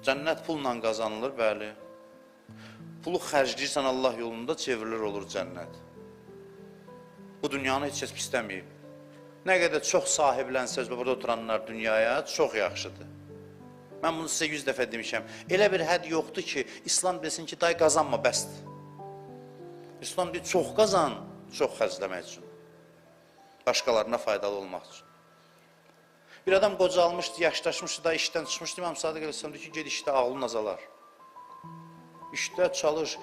Cənnət pulla qazanılır, bəli. Pulu xərcləyirsən Allah yolunda, çevrilir olur cənnət. Bu dünyanı heç kəs pisləməyib. Nə qədər çox sahiblənsə, burada oturanlar dünyaya çox yaxşıdır. Mən bunu sizə 100 dəfə demişəm. Elə bir hədd yoxdur ki, İslam desin ki, day qazanma, bəsdir. İslam deyir, çox qazan, çox xərcləmək üçün. Başqalarına faydalı olmaq üçün. Bir adam qocalmışdı, yaşlaşmışdı, da işdən çıxmışdı. İmam Sadiq Əleyhisselam deyir ki, ged işdə ağlın azalar. İşdə çalış,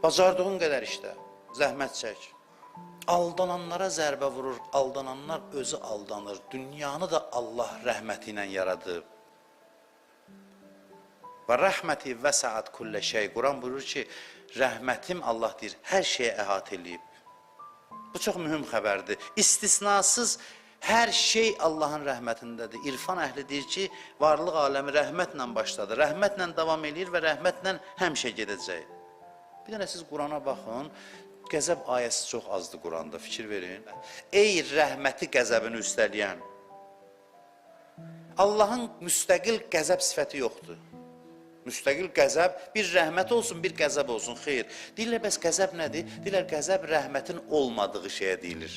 bacardığın qədər işdə, zəhmət çək. Aldananlara zərbə vurur, aldananlar özü aldanır. Dünyanı da Allah rəhməti ilə yaradıb. Və rəhməti vəsəət kullə şey. Quran buyurur ki, rəhmətim Allah deyir, hər şeyə əhatə eləyib. Bu çox mühüm xəbərdir. İstisnasız hər şey Allahın rəhmətindədir. İrfan əhli deyir ki, varlıq aləmi rəhmətlə başladı. Rəhmətlə davam edir və rəhmətlə həmişə gedəcək. Bir dənə siz Qurana baxın, qəzəb ayəsi çox azdır Quranda, fikir verin. Ey rəhməti qəzəbini üstələyən. Allahın müstəqil qəzəb sifəti yoxdur. Müstəqil qəzəb, bir rəhmət olsun, bir qəzəb olsun, xeyr. Deyirlər, bəs qəzəb nədir? Deyirlər, qəzəb rəhmətin olmadığı şeyə deyilir.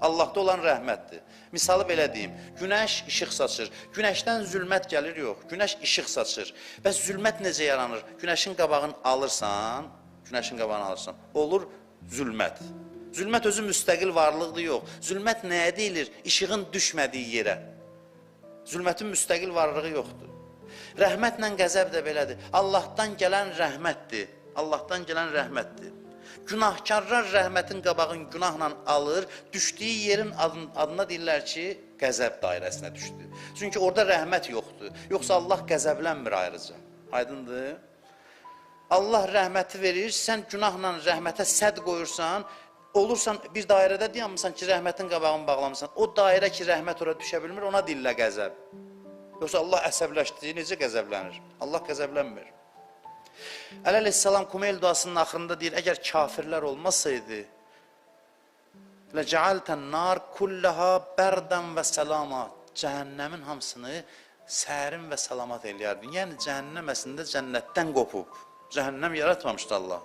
Allahda olan rəhmətdir. Misalı belə deyim, günəş işıq saçır. Günəşdən zülmət gəlir, yox. Günəş işıq saçır. Bəs zülmət necə yaranır? Günəşin qabağını alırsan, olur zülmət. Zülmət özü müstəqil varlıqdır, yox. Zülmət nəyə deyilir? İşığın düşmədiyi yerə. Zülmətin müstəqil varlığı yoxdur. Rəhmətlə qəzəb də belədir. Allahdan gələn rəhmətdir. Allahdan gələn rəhmətdir. Günahkarlar rəhmətin qabağını günahla alır, düşdüyü yerin adına deyirlər ki, qəzəb dairəsinə düşdü. Çünki orada rəhmət yoxdur. Yoxsa Allah qəzəblənmir ayrıca. Aydındır? Allah rəhməti verir, sən günahla rəhmətə sədd qoyursan, olursan bir dairədə dayanmısan ki, rəhmətin qabağını bağlamısan. O dairə ki, rəhmət ora düşə bilmir, ona deyirlər qəzəb. Yoxsa Allah əsəbləşdiyi, necə qəzəblənir? Allah qəzəblənmir. Əli əleyhissalam Kumeyl duasının axırında deyir, əgər kafirlər olmasaydı, لَجَعَلْتَ النَّارِ كُلَّهَا بَرْدًا وَسَلَامًا Cəhənnəmin hamısını sərin və salamat eləyərdi. Yəni, cəhənnəm əslində cənnətdən qopub. Cəhənnəm yaratmamışdı Allah.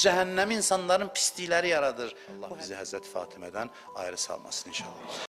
Cəhənnəmi insanların pislikləri yaradır. Allah bizi Həzrəti Fatimədən ayrı salmasın inşallah.